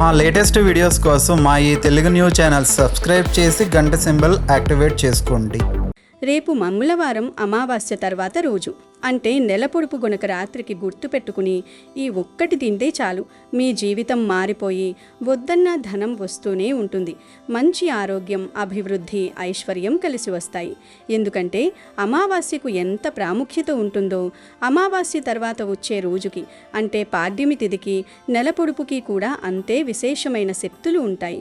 మా latest videos కోసం మా ఈ తెలుగు న్యూస్ ఛానల్ సబ్స్క్రైబ్ చేసి గంట సింబల్ యాక్టివేట్ చేసుకోండి. రేపు మంగళవారం అమావాస్య తర్వాత రోజు అంటే నెల పొడుపు గొనక రాత్రికి గుర్తు పెట్టుకుని ఈ ఒక్కటి తింటే చాలు మీ జీవితం మారిపోయి వద్దన్న ధనం వస్తూనే ఉంటుంది. మంచి ఆరోగ్యం, అభివృద్ధి, ఐశ్వర్యం కలిసి వస్తాయి. ఎందుకంటే అమావాస్యకు ఎంత ప్రాముఖ్యత ఉంటుందో అమావాస్య తర్వాత వచ్చే రోజుకి అంటే పాడ్యమి తిథికి నెల పొడుపుకి కూడా అంతే విశేషమైన శక్తులు ఉంటాయి.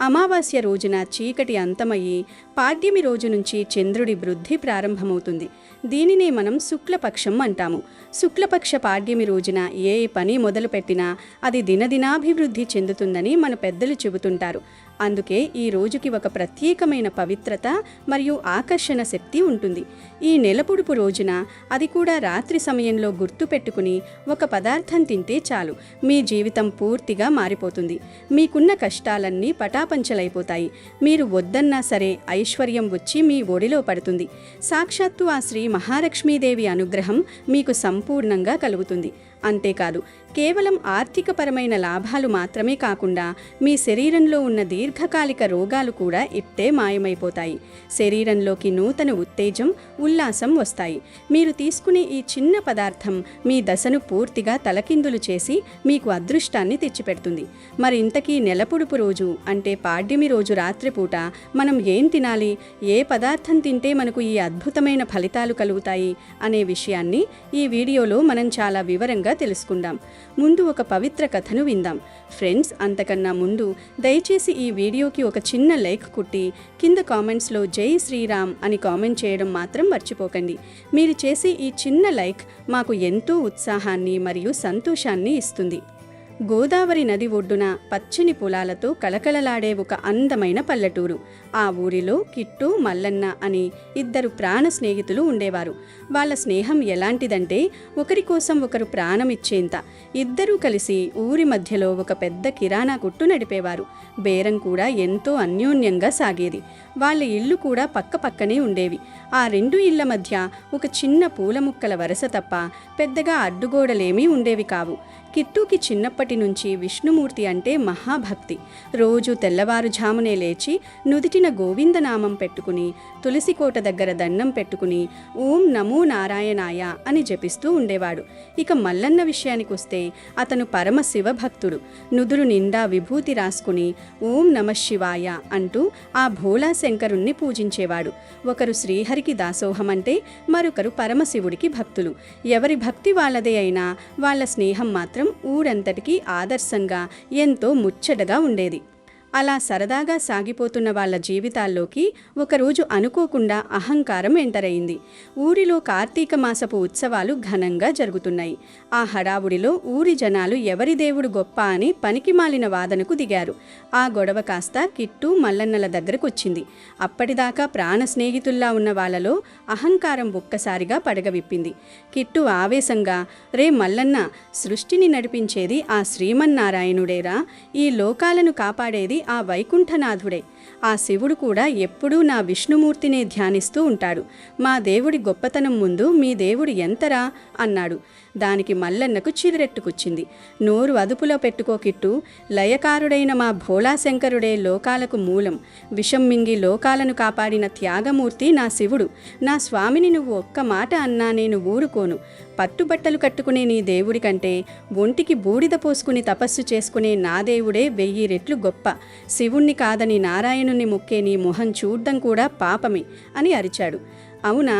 అమావాస్య రోజున చీకటి అంతమయ్యి పాడ్యమి రోజు నుంచి చంద్రుడి వృద్ధి ప్రారంభమవుతుంది. దీనినే మనం శుక్లపక్షం అంటాము. శుక్లపక్ష పాడ్యమి రోజున ఏ పని మొదలుపెట్టినా అది దినదినాభివృద్ధి చెందుతుందని మన పెద్దలు చెబుతుంటారు. అందుకే ఈ రోజుకి ఒక ప్రత్యేకమైన పవిత్రత మరియు ఆకర్షణ శక్తి ఉంటుంది. ఈ నెలపొడుపు రోజున అది కూడా రాత్రి సమయంలో గుర్తు పెట్టుకుని ఒక పదార్థం తింటే చాలు మీ జీవితం పూర్తిగా మారిపోతుంది. మీకున్న కష్టాలన్నీ పటాపంచలైపోతాయి. మీరు వద్దన్నా సరే ఐశ్వర్యం వచ్చి మీ ఒడిలో పడుతుంది. సాక్షాత్తు ఆ శ్రీ మహాలక్ష్మీదేవి అనుగ్రహం మీకు సంపూర్ణంగా కలుగుతుంది. అంతేకాదు, కేవలం ఆర్థికపరమైన లాభాలు మాత్రమే కాకుండా మీ శరీరంలో ఉన్న దీర్ఘకాలిక రోగాలు కూడా ఇట్టే మాయమైపోతాయి. శరీరంలోకి నూతన ఉత్తేజం, ఉల్లాసం వస్తాయి. మీరు తీసుకునే ఈ చిన్న పదార్థం మీ దశను పూర్తిగా తలకిందులు చేసి మీకు అదృష్టాన్ని తెచ్చిపెడుతుంది. మరి ఇంతకీ నెలపొడుపు రోజు అంటే పాడ్యమి రోజు రాత్రిపూట మనం ఏం తినాలి, ఏ పదార్థం తింటే మనకు ఈ అద్భుతమైన ఫలితాలు కలుగుతాయి అనే విషయాన్ని ఈ వీడియోలో మనం చాలా వివరంగా తెలుసుకుందాం. ముందు ఒక పవిత్ర కథను విందాం. ఫ్రెండ్స్, అంతకన్నా ముందు దయచేసి ఈ వీడియోకి ఒక చిన్న లైక్ కుట్టి కింద కామెంట్స్లో జై శ్రీరామ్ అని కామెంట్ చేయడం మాత్రం మర్చిపోకండి. మీరు చేసే ఈ చిన్న లైక్ మాకు ఎంతో ఉత్సాహాన్ని మరియు సంతోషాన్ని ఇస్తుంది. గోదావరి నది ఒడ్డున పచ్చని పొలాలతో కలకలలాడే ఒక అందమైన పల్లెటూరు. ఆ ఊరిలో కిట్టు, మల్లన్న అని ఇద్దరు ప్రాణ స్నేహితులు ఉండేవారు. వాళ్ళ స్నేహం ఎలాంటిదంటే ఒకరి కోసం ఒకరు ప్రాణమిచ్చేంత. ఇద్దరూ కలిసి ఊరి మధ్యలో ఒక పెద్ద కిరాణా కొట్టు నడిపేవారు. బేరం కూడా ఎంతో అన్యోన్యంగా సాగేది. వాళ్ళ ఇల్లు కూడా పక్కపక్కనే ఉండేవి. ఆ రెండు ఇళ్ల మధ్య ఒక చిన్న పూల ముక్కల వరస తప్ప పెద్దగా అడ్డుగోడలేమీ ఉండేవి కావు. కిట్టుకి చిన్నప్పటి నుంచి విష్ణుమూర్తి అంటే మహాభక్తి. రోజు తెల్లవారుజామునే లేచి నుదిటిన గోవిందనామం పెట్టుకుని తులసికోట దగ్గర దండం పెట్టుకుని ఓం నమో నారాయణాయ అని జపిస్తూ ఉండేవాడు. ఇక మల్లన్న విషయానికి వస్తే అతను పరమ శివభక్తుడు. నుదురు నిండా విభూతి రాసుకుని ఓం నమః శివాయ అంటూ ఆ భోలా శంకరుణ్ణి పూజించేవాడు. ఒకరు శ్రీహరికి దాసోహం అంటే మరొకరు పరమశివుడికి భక్తులు. ఎవరి భక్తి వాళ్ళదే అయినా వాళ్ళ స్నేహం మాత్రం ఊరంతటికీ ఆదర్శంగా ఎంతో ముచ్చటగా ఉండేది. అలా సరదాగా సాగిపోతున్న వాళ్ళ జీవితాల్లోకి ఒకరోజు అనుకోకుండా అహంకారం ఎంటరయింది. ఊరిలో కార్తీక మాసపు ఉత్సవాలు ఘనంగా జరుగుతున్నాయి. ఆ హడావుడిలో ఊరి జనాలు ఎవరి దేవుడు గొప్ప అని పనికిమాలిన వాదనకు దిగారు. ఆ గొడవ కాస్త కిట్టు, మల్లన్నల దగ్గరకు వచ్చింది. అప్పటిదాకా ప్రాణ స్నేహితుల్లా ఉన్న వాళ్ళలో అహంకారం ఒక్కసారిగా పడగవిప్పింది. కిట్టు ఆవేశంగా, రే మల్లన్న, సృష్టిని నడిపించేది ఆ శ్రీమన్నారాయణుడేరా, ఈ లోకాలను కాపాడేది ఆ వైకుంఠనాథుడే. ఆ శివుడు కూడా ఎప్పుడూ నా విష్ణుమూర్తినే ధ్యానిస్తూ ఉంటాడు. మా దేవుడి గొప్పతనం ముందు మీ దేవుడు ఎంతరా అన్నాడు. దానికి మల్లన్నకు చిరెట్టుకొచ్చింది. నోరు అదుపులో పెట్టుకోకిట్టు, లయకారుడైన మా భోళాశంకరుడే లోకాలకు మూలం. విషం మింగి లోకాలను కాపాడిన త్యాగమూర్తి నా శివుడు. నా స్వామిని నువ్వు ఒక్క మాట అన్నా నేను ఊరుకోను. పట్టుబట్టలు కట్టుకునే నీ దేవుడి కంటే ఒంటికి బూడిద పోసుకుని తపస్సు చేసుకునే నా దేవుడే 1000 రెట్లు గొప్ప. శివుణ్ణి కాదని నారాయణుణ్ణి మొక్కే నీ మొహం చూడ్డం కూడా పాపమే అని అరిచాడు. అవునా,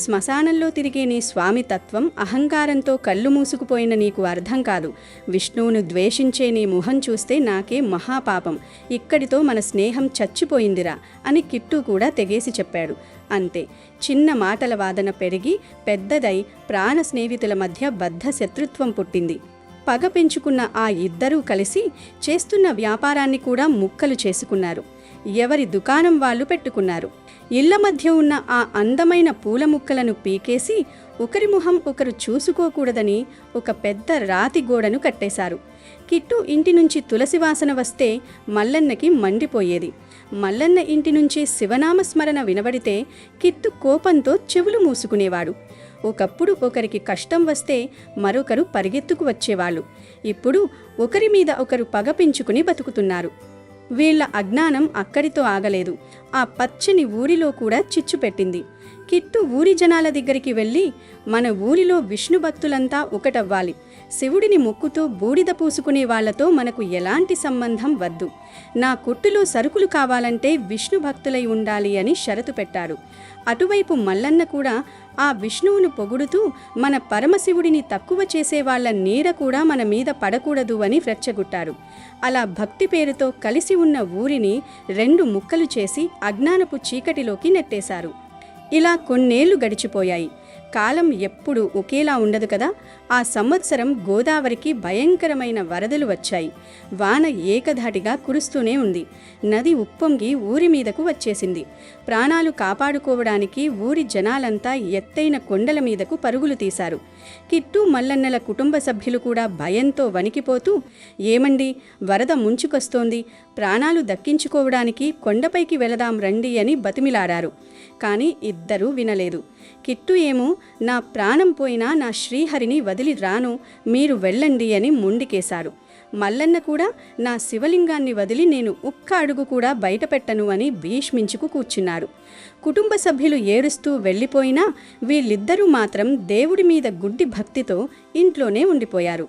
శ్మశానంలో తిరిగే నీ స్వామి తత్వం అహంకారంతో కళ్ళు మూసుకుపోయిన నీకు అర్థం కాదు. విష్ణువును ద్వేషించే నీ మొహం చూస్తే నాకే మహాపాపం. ఇక్కడితో మన స్నేహం చచ్చిపోయిందిరా అని కిట్టు కూడా తెగేసి చెప్పాడు. అంతే, చిన్న మాటల వాదన పెరిగి పెద్దదై ప్రాణ స్నేహితుల మధ్య బద్ధ శత్రుత్వం పుట్టింది. పగ పెంచుకున్న ఆ ఇద్దరూ కలిసి చేస్తున్న వ్యాపారాన్ని కూడా ముక్కలు చేసుకున్నారు. ఎవరి దుకాణం వాళ్ళు పెట్టుకున్నారు. ఇళ్ల మధ్య ఉన్న ఆ అందమైన పూల ముక్కలను పీకేసి ఒకరి ముఖం ఒకరు చూసుకోకూడదని ఒక పెద్ద రాతి గోడను కట్టేశారు. కిట్టు ఇంటి నుంచి తులసి వాసన వస్తే మల్లన్నకి మండిపోయేది. మల్లన్న ఇంటి నుంచి శివనామస్మరణ వినబడితే కిట్టు కోపంతో చెవులు మూసుకునేవాడు. ఒకప్పుడు ఒకరికి కష్టం వస్తే మరొకరు పరిగెత్తుకు వచ్చేవాళ్ళు. ఇప్పుడు ఒకరి మీద ఒకరు పగ పెంచుకుని బతుకుతున్నారు. వీళ్ల అజ్ఞానం అక్కడితో ఆగలేదు. ఆ పచ్చని ఊరిలో కూడా చిచ్చు పెట్టింది. కిట్టు ఊరి జనాల దగ్గరికి వెళ్ళి, మన ఊరిలో విష్ణు భక్తులంతా ఒకటవ్వాలి. శివుడిని మొక్కుతూ బూడిద పూసుకునే వాళ్లతో మనకు ఎలాంటి సంబంధం వద్దు. నా కొట్టులో సరుకులు కావాలంటే విష్ణు భక్తులై ఉండాలి అని షరతు పెట్టారు. అటువైపు మల్లన్న కూడా ఆ విష్ణువును పొగుడుతూ, మన పరమశివుడిని తక్కువ చేసేవాళ్ల నీడ కూడా మన మీద పడకూడదు అని రెచ్చగొట్టారు. అలా భక్తి పేరుతో కలిసి ఉన్న ఊరిని 2 ముక్కలు చేసి అజ్ఞానపు చీకటిలోకి నెట్టేశారు. ఇలా కొన్నేళ్లు గడిచిపోయాయి. కాలం ఎప్పుడూ ఒకేలా ఉండదు కదా. ఆ సంవత్సరం గోదావరికి భయంకరమైన వరదలు వచ్చాయి. వాన ఏకధాటిగా కురుస్తూనే ఉంది. నది ఉప్పొంగి ఊరి మీదకు వచ్చేసింది. ప్రాణాలు కాపాడుకోవడానికి ఊరి జనాలంతా ఎత్తైన కొండల మీదకు పరుగులు తీశారు. కిట్టు మల్లన్నల కుటుంబ సభ్యులు కూడా భయంతో వణికిపోతూ, ఏమండి, వరద ముంచుకొస్తోంది, ప్రాణాలు దక్కించుకోవడానికి కొండపైకి వెళదాం రండి అని బతిమిలాడారు. కానీ ఇద్దరూ వినలేదు. కిట్టు ఏమో, నా ప్రాణం పోయినా నా శ్రీహరిని వదిలి రాను, మీరు వెళ్ళండి అని మొండికేశారు. మల్లన్న కూడా, నా శివలింగాన్ని వదిలి నేను ఒక్క అడుగు కూడా బయటపెట్టను అని భీష్మించుకు కూర్చున్నారు. కుటుంబ సభ్యులు ఏడుస్తూ వెళ్ళిపోయినా వీళ్ళిద్దరూ మాత్రం దేవుడి మీద గుడ్డి భక్తితో ఇంట్లోనే ఉండిపోయారు.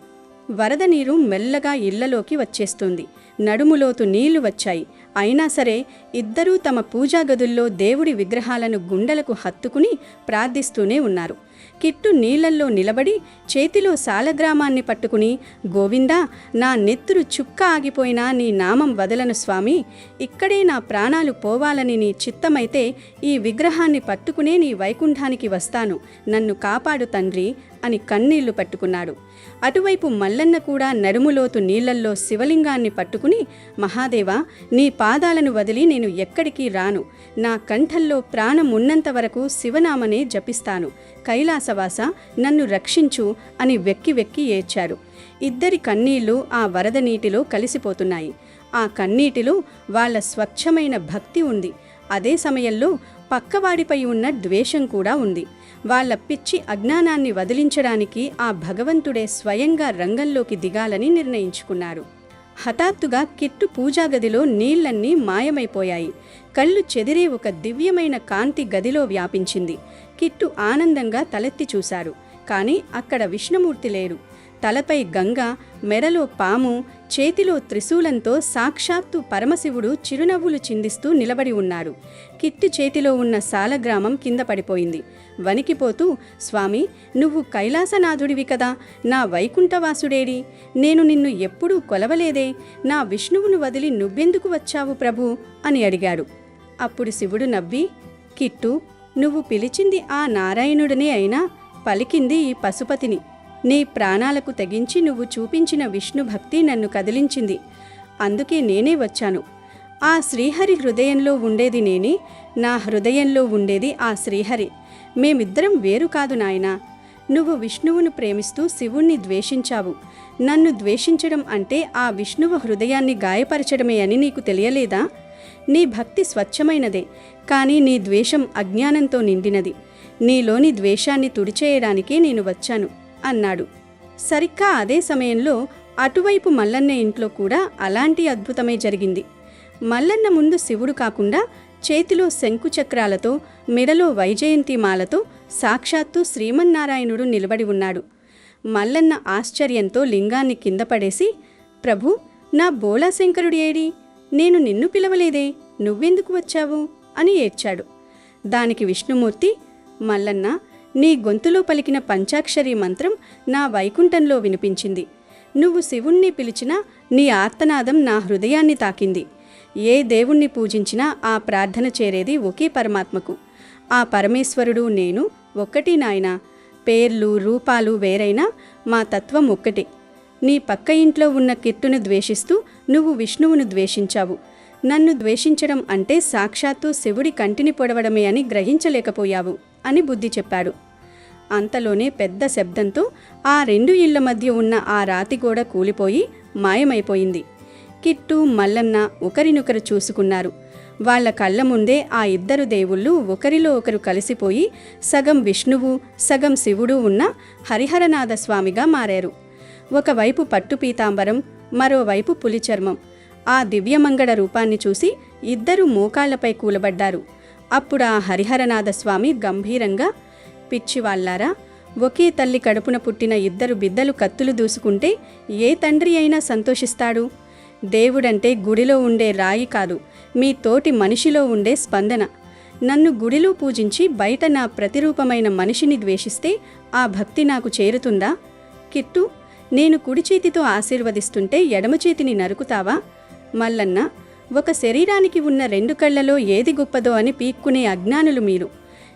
వరద నీరు మెల్లగా ఇళ్లలోకి వచ్చేస్తుంది. నడుములోతు నీళ్లు వచ్చాయి. అయినా సరే ఇద్దరూ తమ పూజా గదుల్లో దేవుడి విగ్రహాలను గుండెలకు హత్తుకుని ప్రార్థిస్తూనే ఉన్నారు. కిట్టు నీళ్లల్లో నిలబడి చేతిలో సాలగ్రామాన్ని పట్టుకుని, గోవిందా, నా నెత్తురు చుక్క ఆగిపోయినా నీ నామం వదలను స్వామి, ఇక్కడే నా ప్రాణాలు పోవాలని నీ చిత్తమైతే ఈ విగ్రహాన్ని పట్టుకునే నీ వైకుంఠానికి వస్తాను, నన్ను కాపాడు తండ్రి అని కన్నీళ్లు పట్టుకున్నాడు. అటువైపు మల్లన్న కూడా నడుములోతు నీళ్లల్లో శివలింగాన్ని పట్టుకుని, మహాదేవా, నీ పాదాలను వదిలి నేను ఎక్కడికి రాను, నా కంఠంలో ప్రాణం ఉన్నంత వరకు శివనామనే జపిస్తాను, కైలాసవాస నన్ను రక్షించు అని వెక్కి వెక్కి ఏడ్చారు. ఇద్దరి కన్నీళ్లు ఆ వరద నీటిలో కలిసిపోతున్నాయి. ఆ కన్నీటిలో వాళ్ళ స్వచ్ఛమైన భక్తి ఉంది. అదే సమయంలో పక్కవాడిపై ఉన్న ద్వేషం కూడా ఉంది. వాళ్ళ పిచ్చి అజ్ఞానాన్ని వదిలించడానికి ఆ భగవంతుడే స్వయంగా రంగంలోకి దిగాలని నిర్ణయించుకున్నారు. హఠాత్తుగా కిట్టు పూజాగదిలో నీళ్లన్నీ మాయమైపోయాయి. కళ్ళు చెదిరే ఒక దివ్యమైన కాంతి గదిలో వ్యాపించింది. కిట్టు ఆనందంగా తలెత్తి చూశారు. కానీ అక్కడ విష్ణుమూర్తి లేరు. తలపై గంగ, మెడలో పాము, చేతిలో త్రిశూలంతో సాక్షాత్తు పరమశివుడు చిరునవ్వులు చిందిస్తూ నిలబడి ఉన్నారు. కిట్టు చేతిలో ఉన్న సాలగ్రామం కింద పడిపోయింది. వణికిపోతూ, స్వామి, నువ్వు కైలాసనాథుడివి కదా, నా వైకుంఠవాసుడేడి, నేను నిన్ను ఎప్పుడూ కొలవలేదే, నా విష్ణువును వదిలి నువ్వెందుకు వచ్చావు ప్రభు అని అడిగాడు. అప్పుడు శివుడు నవ్వి, కిట్టు, నువ్వు పిలిచింది ఆ నారాయణుడినే అయినా పలికింది ఈ పశుపతిని. నీ ప్రాణాలకు తెగించి నువ్వు చూపించిన విష్ణు భక్తి నన్ను కదిలించింది. అందుకే నేనే వచ్చాను. ఆ శ్రీహరి హృదయంలో ఉండేది నేనే, నా హృదయంలో ఉండేది ఆ శ్రీహరి. మేమిద్దరం వేరు కాదు నాయనా. నువ్వు విష్ణువును ప్రేమిస్తూ శివుణ్ణి ద్వేషించావు. నన్ను ద్వేషించడం అంటే ఆ విష్ణువు హృదయాన్ని గాయపరచడమే అని నీకు తెలియలేదా? నీ భక్తి స్వచ్ఛమైనదే, కానీ నీ ద్వేషం అజ్ఞానంతో నిండినది. నీలోని ద్వేషాన్ని తుడిచేయడానికే నేను వచ్చాను అన్నాడు. సరిగ్గా అదే సమయంలో అటువైపు మల్లన్న ఇంట్లో కూడా అలాంటి అద్భుతమే జరిగింది. మల్లన్న ముందు శివుడు కాకుండా చేతిలో శంకుచక్రాలతో, మెడలో వైజయంతిమాలతో సాక్షాత్తు శ్రీమన్నారాయణుడు నిలబడి ఉన్నాడు. మల్లన్న ఆశ్చర్యంతో లింగాన్ని కింద పడేసి, ప్రభు, నా బోళాశంకరుడు ఏడి? నేను నిన్ను పిలవలేదే, నువ్వెందుకు వచ్చావు అని ఏడ్చాడు. దానికి విష్ణుమూర్తి, మల్లన్న, నీ గొంతులో పలికిన పంచాక్షరి మంత్రం నా వైకుంఠంలో వినిపించింది. నువ్వు శివుణ్ణి పిలిచినా నీ ఆర్తనాదం నా హృదయాన్ని తాకింది. ఏ దేవుణ్ణి పూజించినా ఆ ప్రార్థన చేరేది ఒకే పరమాత్మకు. ఆ పరమేశ్వరుడు నేను ఒక్కటి నాయనా. పేర్లు రూపాలు వేరైనా మా తత్వం ఒక్కటే. నీ పక్క ఇంట్లో ఉన్న కిట్టును ద్వేషిస్తూ నువ్వు విష్ణువును ద్వేషించావు. నన్ను ద్వేషించడం అంటే సాక్షాత్తు శివుడి కంటిని పొడవడమే అని గ్రహించలేకపోయావు అని బుద్ధి చెప్పాడు. అంతలోనే పెద్ద శబ్దంతో ఆ 2 ఇళ్ల మధ్య ఉన్న ఆ రాతిగోడ కూలిపోయి మాయమైపోయింది. కిట్టు, మల్లన్న ఒకరినొకరు చూసుకున్నారు. వాళ్ళ కళ్ళ ముందే ఆ ఇద్దరు దేవుళ్ళు ఒకరిలో ఒకరు కలిసిపోయి సగం విష్ణువు సగం శివుడు ఉన్న హరిహరనాథ స్వామిగా మారారు. ఒకవైపు పట్టు పీతాంబరం, మరోవైపు పులి చర్మం. ఆ దివ్యమంగళ రూపాన్ని చూసి ఇద్దరు మోకాళ్లపై కూలబడ్డారు. అప్పుడు ఆ హరిహరనాథ స్వామి గంభీరంగా, పిచ్చివాళ్లారా, ఒకే తల్లి కడుపున పుట్టిన ఇద్దరు బిడ్డలు కత్తులు దూసుకుంటే ఏ తండ్రి అయినా సంతోషిస్తాడు? దేవుడంటే గుడిలో ఉండే రాయి కాదు, మీ తోటి మనిషిలో ఉండే స్పందన. నన్ను గుడిలో పూజించి బయట నా ప్రతిరూపమైన మనిషిని ద్వేషిస్తే ఆ భక్తి నాకు చేరుతుందా? కిట్టు, నేను కుడి చేతితో ఆశీర్వదిస్తుంటే ఎడమ చేతిని నరుకుతావా? మల్లన్న, ఒక శరీరానికి ఉన్న రెండు కళ్ళలో ఏది గొప్పదో అని పీక్కునే అజ్ఞానులు మీరు.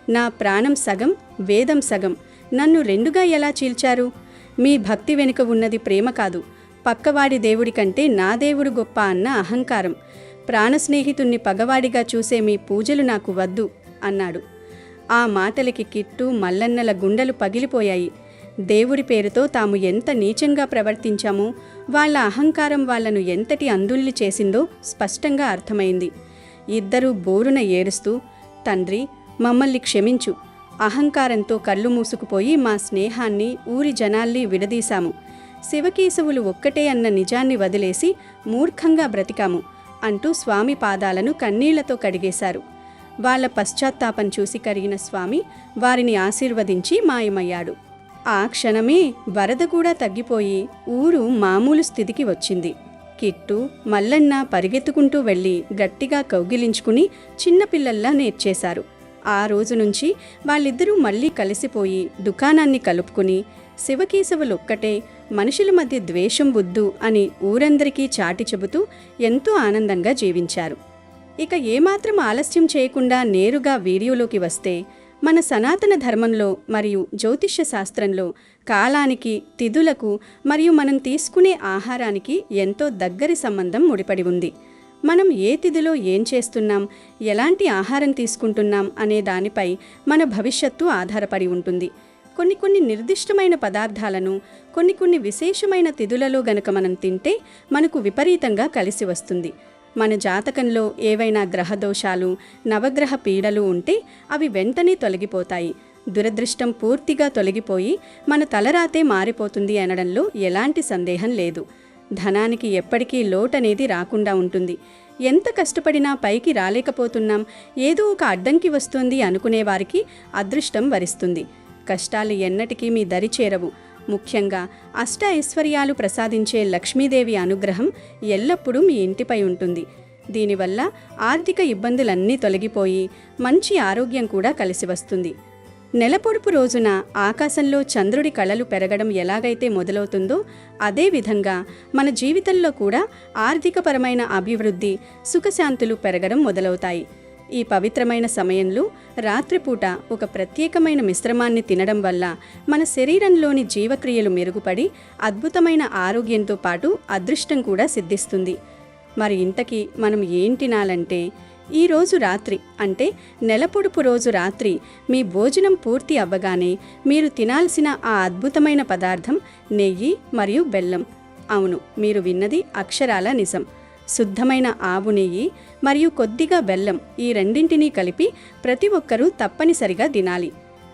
నా ప్రాణం సగం, వేదం సగం. నన్ను రెండుగా ఎలా చీల్చారు? మీ భక్తి వెనుక ఉన్నది ప్రేమ కాదు, పక్కవాడి దేవుడి కంటే నా దేవుడు గొప్ప అన్న అహంకారం. ప్రాణస్నేహితుణ్ణి పగవాడిగా చూసే మీ పూజలు నాకు వద్దు అన్నాడు. ఆ మాటలకి కిట్టు, మల్లన్నల గుండెలు పగిలిపోయాయి. దేవుడి పేరుతో తాము ఎంత నీచంగా ప్రవర్తించామో, వాళ్ళ అహంకారం వాళ్లను ఎంతటి అందుల్ని చేసిందో స్పష్టంగా అర్థమైంది. ఇద్దరూ బోరున ఏడుస్తూ, తండ్రి, మమ్మల్ని క్షమించు. అహంకారంతో కళ్ళు మూసుకుపోయి మా స్నేహాన్ని, ఊరి జనాల్ని విడదీశాము. శివకేశవులు ఒక్కటే అన్న నిజాన్ని వదిలేసి మూర్ఖంగా బ్రతికాము అంటూ స్వామి పాదాలను కన్నీళ్లతో కడిగేశారు. వాళ్ల పశ్చాత్తాపం చూసి కరిగిన స్వామి వారిని ఆశీర్వదించి మాయమయ్యాడు. ఆ క్షణమే వరద కూడా తగ్గిపోయి ఊరు మామూలు స్థితికి వచ్చింది. కిట్టు, మల్లన్న పరిగెత్తుకుంటూ వెళ్ళి గట్టిగా కౌగిలించుకుని చిన్నపిల్లల్లా నేర్చేశారు. ఆ రోజు నుంచి వాళ్ళిద్దరూ మళ్ళీ కలిసిపోయి దుకాణాన్ని కలుపుకుని శివకేశవులొక్కటే, మనుషుల మధ్య ద్వేషం వద్దు అని ఊరందరికీ చాటి చెబుతూ ఎంతో ఆనందంగా జీవించారు. ఇక ఏమాత్రం ఆలస్యం చేయకుండా నేరుగా వీడియోలోకి వస్తే, మన సనాతన ధర్మంలో మరియు జ్యోతిష్య శాస్త్రంలో కాలానికి, తిథులకు మరియు మనం తీసుకునే ఆహారానికి ఎంతో దగ్గరి సంబంధం ముడిపడి ఉంది. మనం ఏ తిథిలో ఏం చేస్తున్నాం, ఎలాంటి ఆహారం తీసుకుంటున్నాం అనే దానిపై మన భవిష్యత్తు ఆధారపడి ఉంటుంది. కొన్ని నిర్దిష్టమైన పదార్థాలను కొన్ని విశేషమైన తిథులలో గనక మనం తింటే మనకు విపరీతంగా కలిసి వస్తుంది. మన జాతకంలో ఏవైనా గ్రహదోషాలు, నవగ్రహ పీడలు ఉంటే అవి వెంటనే తొలగిపోతాయి. దురదృష్టం పూర్తిగా తొలగిపోయి మన తలరాతే మారిపోతుంది అనడంలో ఎలాంటి సందేహం లేదు. ధనానికి ఎప్పటికీ లోటనేది రాకుండా ఉంటుంది. ఎంత కష్టపడినా పైకి రాలేకపోతున్నాం, ఏదో ఒక అడ్డంకి వస్తుంది అనుకునేవారికి అదృష్టం వరిస్తుంది. కష్టాలు ఎన్నటికీ మీ దరి చేరవు. ముఖ్యంగా అష్ట ఐశ్వర్యాలు ప్రసాదించే లక్ష్మీదేవి అనుగ్రహం ఎల్లప్పుడూ మీ ఇంటిపై ఉంటుంది. దీనివల్ల ఆర్థిక ఇబ్బందులన్నీ తొలగిపోయి మంచి ఆరోగ్యం కూడా కలిసి వస్తుంది. నెలపొడుపు రోజున ఆకాశంలో చంద్రుడి కళలు పెరగడం ఎలాగైతే మొదలవుతుందో అదేవిధంగా మన జీవితంలో కూడా ఆర్థికపరమైన అభివృద్ధి, సుఖశాంతులు పెరగడం మొదలవుతాయి. ఈ పవిత్రమైన సమయంలో రాత్రిపూట ఒక ప్రత్యేకమైన మిశ్రమాన్ని తినడం వల్ల మన శరీరంలోని జీవక్రియలు మెరుగుపడి అద్భుతమైన ఆరోగ్యంతో పాటు అదృష్టం కూడా సిద్ధిస్తుంది. మరి ఇంతకీ మనం ఏం తినాలంటే, ఈరోజు రాత్రి అంటే నెలపొడుపు రోజు రాత్రి మీ భోజనం పూర్తి అవ్వగానే మీరు తినాల్సిన ఆ అద్భుతమైన పదార్థం నెయ్యి మరియు బెల్లం. అవును, మీరు విన్నది అక్షరాల నిజం. శుద్ధమైన ఆవు నెయ్యి మరియు కొద్దిగా బెల్లం, ఈ రెండింటినీ కలిపి ప్రతి ఒక్కరూ తప్పనిసరిగా తినాలి.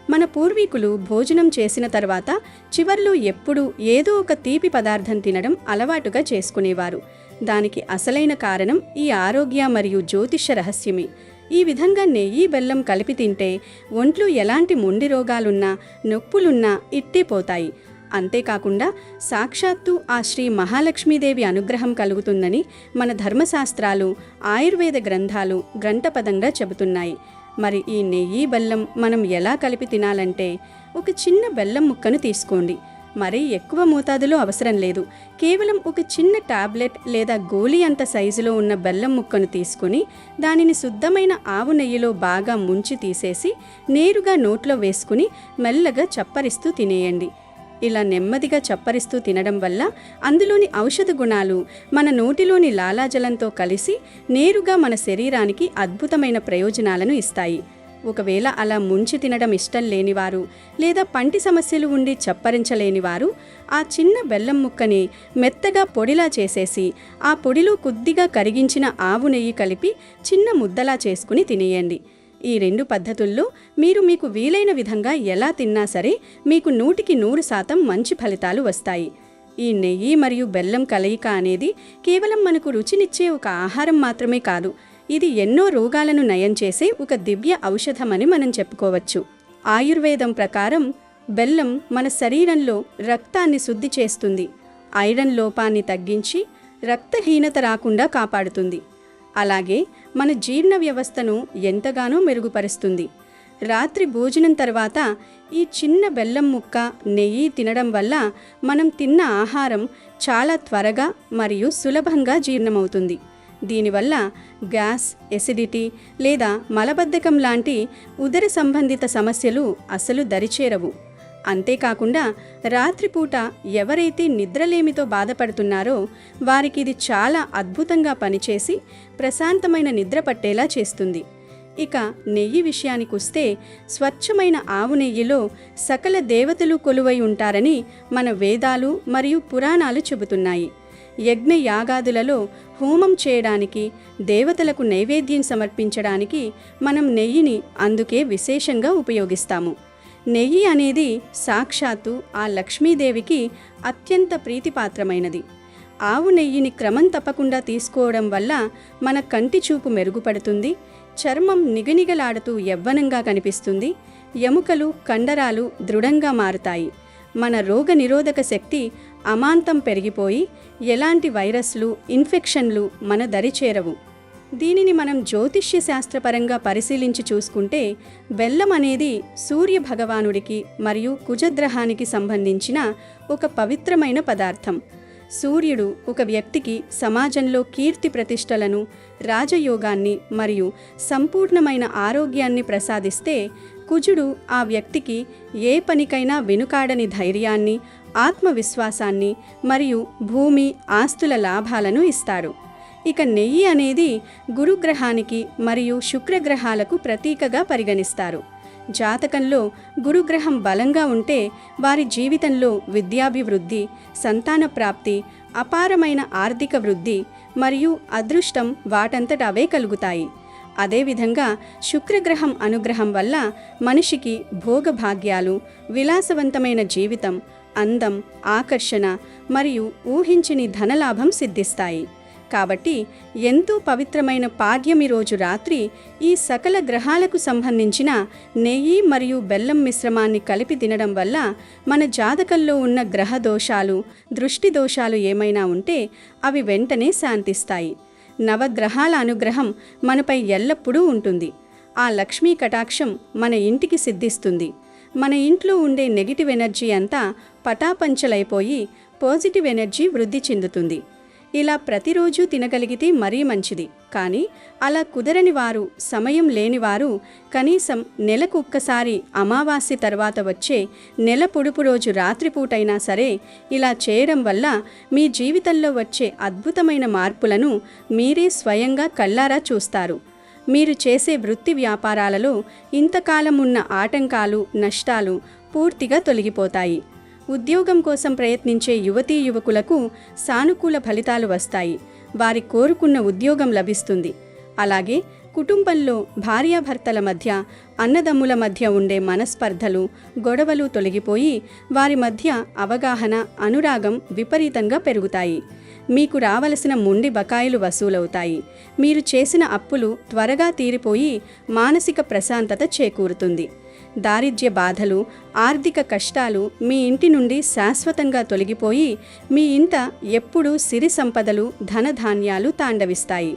మన పూర్వీకులు భోజనం చేసిన తర్వాత చివర్లో ఎప్పుడూ ఏదో ఒక తీపి పదార్థం తినడం అలవాటుగా చేసుకునేవారు. దానికి అసలైన కారణం ఈ ఆరోగ్య మరియు జ్యోతిష్య రహస్యమే. ఈ విధంగా నెయ్యి, బెల్లం కలిపి తింటే ఒంట్లో ఎలాంటి మొండి రోగాలున్నా, నొప్పులున్నా ఇట్టే పోతాయి. అంతేకాకుండా సాక్షాత్తు ఆ శ్రీ మహాలక్ష్మీదేవి అనుగ్రహం కలుగుతుందని మన ధర్మశాస్త్రాలు, ఆయుర్వేద గ్రంథాలు గ్రంథపదంగా చెబుతున్నాయి. మరి ఈ నెయ్యి, బెల్లం మనం ఎలా కలిపి తినాలంటే, ఒక చిన్న బెల్లం ముక్కను తీసుకోండి. మరీ ఎక్కువ మోతాదులో అవసరం లేదు. కేవలం ఒక చిన్న టాబ్లెట్ లేదా గోళీ అంత సైజులో ఉన్న బెల్లం ముక్కను తీసుకొని దానిని శుద్ధమైన ఆవు నెయ్యిలో బాగా ముంచి తీసేసి నేరుగా నోట్లో వేసుకుని మెల్లగా చప్పరిస్తూ తినేయండి. ఇలా నెమ్మదిగా చప్పరిస్తూ తినడం వల్ల అందులోని ఔషధ గుణాలు మన నోటిలోని లాలాజలంతో కలిసి నేరుగా మన శరీరానికి అద్భుతమైన ప్రయోజనాలను ఇస్తాయి. ఒకవేళ అలా ముంచి తినడం ఇష్టం లేనివారు లేదా పంటి సమస్యలు ఉండి చప్పరించలేనివారు ఆ చిన్న బెల్లం ముక్కని మెత్తగా పొడిలా చేసేసి ఆ పొడిలో కొద్దిగా కరిగించిన ఆవు నెయ్యి కలిపి చిన్న ముద్దలా చేసుకుని తినేయండి. ఈ 2 పద్ధతుల్లో మీరు మీకు వీలైన విధంగా ఎలా తిన్నా సరే మీకు 100% మంచి ఫలితాలు వస్తాయి. ఈ నెయ్యి మరియు బెల్లం కలయిక అనేది కేవలం మనకు రుచినిచ్చే ఒక ఆహారం మాత్రమే కాదు, ఇది ఎన్నో రోగాలను నయం చేసే ఒక దివ్య ఔషధమని మనం చెప్పుకోవచ్చు. ఆయుర్వేదం ప్రకారం బెల్లం మన శరీరంలో రక్తాన్ని శుద్ధి చేస్తుంది, ఐరన్ లోపాన్ని తగ్గించి రక్తహీనత రాకుండా కాపాడుతుంది. అలాగే మన జీర్ణ వ్యవస్థను ఎంతగానో మెరుగుపరుస్తుంది. రాత్రి భోజనం తర్వాత ఈ చిన్న బెల్లం ముక్క నెయ్యి తినడం వల్ల మనం తిన్న ఆహారం చాలా త్వరగా మరియు సులభంగా జీర్ణమవుతుంది. దీనివల్ల గ్యాస్, ఎసిడిటీ లేదా మలబద్ధకం లాంటి ఉదర సంబంధిత సమస్యలు అసలు దరిచేరవు. అంతేకాకుండా రాత్రిపూట ఎవరైతే నిద్రలేమితో బాధపడుతున్నారో వారికి ఇది చాలా అద్భుతంగా పనిచేసి ప్రశాంతమైన నిద్ర పట్టేలా చేస్తుంది. ఇక నెయ్యి విషయానికొస్తే స్వచ్ఛమైన ఆవు నెయ్యిలో సకల దేవతలు కొలువై ఉంటారని మన వేదాలు మరియు పురాణాలు చెబుతున్నాయి. యజ్ఞ యాగాదులలో హోమం చేయడానికి, దేవతలకు నైవేద్యం సమర్పించడానికి మనం నెయ్యిని అందుకే విశేషంగా ఉపయోగిస్తాము. నెయ్యి అనేది సాక్షాత్తు ఆ లక్ష్మీదేవికి అత్యంత ప్రీతిపాత్రమైనది. ఆవు నెయ్యిని క్రమం తప్పకుండా తీసుకోవడం వల్ల మన కంటి చూపు మెరుగుపడుతుంది, చర్మం నిగనిగలాడుతూ యవ్వనంగా కనిపిస్తుంది, ఎముకలు, కండరాలు దృఢంగా మారుతాయి, మన రోగ నిరోధక శక్తి అమాంతం పెరిగిపోయి ఎలాంటి వైరస్లు, ఇన్ఫెక్షన్లు మన దరి చేరవు. దీనిని మనం జ్యోతిష్య శాస్త్రపరంగా పరిశీలించి చూసుకుంటే బెల్లం అనేది సూర్య భగవానుడికి మరియు కుజగ్రహానికి సంబంధించిన ఒక పవిత్రమైన పదార్థం. సూర్యుడు ఒక వ్యక్తికి సమాజంలో కీర్తి ప్రతిష్టలను, రాజయోగాన్ని మరియు సంపూర్ణమైన ఆరోగ్యాన్ని ప్రసాదిస్తే, కుజుడు ఆ వ్యక్తికి ఏ పనికైనా వెనుకాడని ధైర్యాన్ని, ఆత్మవిశ్వాసాన్ని మరియు భూమి, ఆస్తుల లాభాలను ఇస్తాడు. ఇక నెయ్యి అనేది గురుగ్రహానికి మరియు శుక్రగ్రహాలకు ప్రతీకగా పరిగణిస్తారు. జాతకంలో గురుగ్రహం బలంగా ఉంటే వారి జీవితంలో విద్యాభివృద్ధి, సంతాన ప్రాప్తి, అపారమైన ఆర్థిక వృద్ధి మరియు అదృష్టం వాటంతట అవే కలుగుతాయి. అదేవిధంగా శుక్రగ్రహం అనుగ్రహం వల్ల మనిషికి భోగభాగ్యాలు, విలాసవంతమైన జీవితం, అందం, ఆకర్షణ మరియు ఊహించని ధనలాభం సిద్ధిస్తాయి. కాబట్టి ఎంతో పవిత్రమైన పాడ్యమి రోజు రాత్రి ఈ సకల గ్రహాలకు సంబంధించిన నెయ్యి మరియు బెల్లం మిశ్రమాన్ని కలిపి తినడం వల్ల మన జాతకంలో ఉన్న గ్రహ దోషాలు, దృష్టి దోషాలు ఏమైనా ఉంటే అవి వెంటనే శాంతిస్తాయి. నవగ్రహాల అనుగ్రహం మనపై ఎల్లప్పుడూ ఉంటుంది. ఆ లక్ష్మీ కటాక్షం మన ఇంటికి సిద్ధిస్తుంది. మన ఇంట్లో ఉండే నెగిటివ్ ఎనర్జీ అంతా పటాపంచలైపోయి పాజిటివ్ ఎనర్జీ వృద్ధి చెందుతుంది. ఇలా ప్రతిరోజు తినగలిగితే మరీ మంచిది. కానీ అలా కుదరని వారు, సమయం లేనివారు కనీసం నెలకు ఒక్కసారి అమావాస్య తర్వాత వచ్చే నెల పొడుపు రోజు రాత్రిపూటైనా సరే ఇలా చేయడం వల్ల మీ జీవితంలో వచ్చే అద్భుతమైన మార్పులను మీరే స్వయంగా కళ్ళారా చూస్తారు. మీరు చేసే వృత్తి వ్యాపారాలలో ఇంతకాలం ఉన్న ఆటంకాలు, నష్టాలు పూర్తిగా తొలగిపోతాయి. ఉద్యోగం కోసం ప్రయత్నించే యువతీ యువకులకు సానుకూల ఫలితాలు వస్తాయి. వారి కోరుకున్న ఉద్యోగం లభిస్తుంది. అలాగే కుటుంబంలో భార్యాభర్తల మధ్య, అన్నదమ్ముల మధ్య ఉండే మనస్పర్ధలు, గొడవలు తొలగిపోయి వారి మధ్య అవగాహన, అనురాగం విపరీతంగా పెరుగుతాయి. మీకు రావలసిన మొండి బకాయిలు వసూలవుతాయి. మీరు చేసిన అప్పులు త్వరగా తీరిపోయి మానసిక ప్రశాంతత చేకూరుతుంది. దారిద్ర్య బాధలు, ఆర్థిక కష్టాలు మీ ఇంటి నుండి శాశ్వతంగా తొలగిపోయి మీ ఇంట ఎప్పుడూ సిరి సంపదలు, ధనధాన్యాలు తాండవిస్తాయి.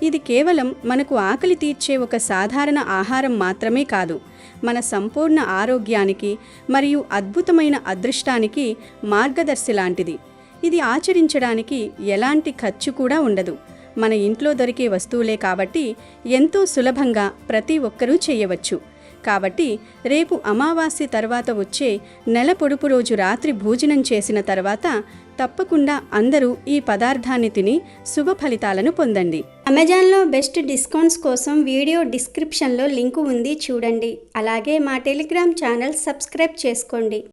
ఇది కేవలం మనకు ఆకలి తీర్చే ఒక సాధారణ ఆహారం మాత్రమే కాదు, మన సంపూర్ణ ఆరోగ్యానికి మరియు అద్భుతమైన అదృష్టానికి మార్గదర్శి లాంటిది. ఇది ఆచరించడానికి ఎలాంటి ఖర్చు కూడా ఉండదు. మన ఇంట్లో దొరికే వస్తువులే కాబట్టి ఎంతో సులభంగా ప్రతి ఒక్కరూ చేయవచ్చు. కాబట్టి రేపు అమావాస్య తర్వాత వచ్చే నెల పొడుపు రోజు రాత్రి భోజనం చేసిన తర్వాత తప్పకుండా అందరూ ఈ పదార్థాన్ని తిని శుభ ఫలితాలను పొందండి. అమెజాన్లో బెస్ట్ డిస్కౌంట్స్ కోసం వీడియో డిస్క్రిప్షన్లో లింకు ఉంది చూడండి. అలాగే మా టెలిగ్రామ్ ఛానల్ సబ్స్క్రైబ్ చేసుకోండి.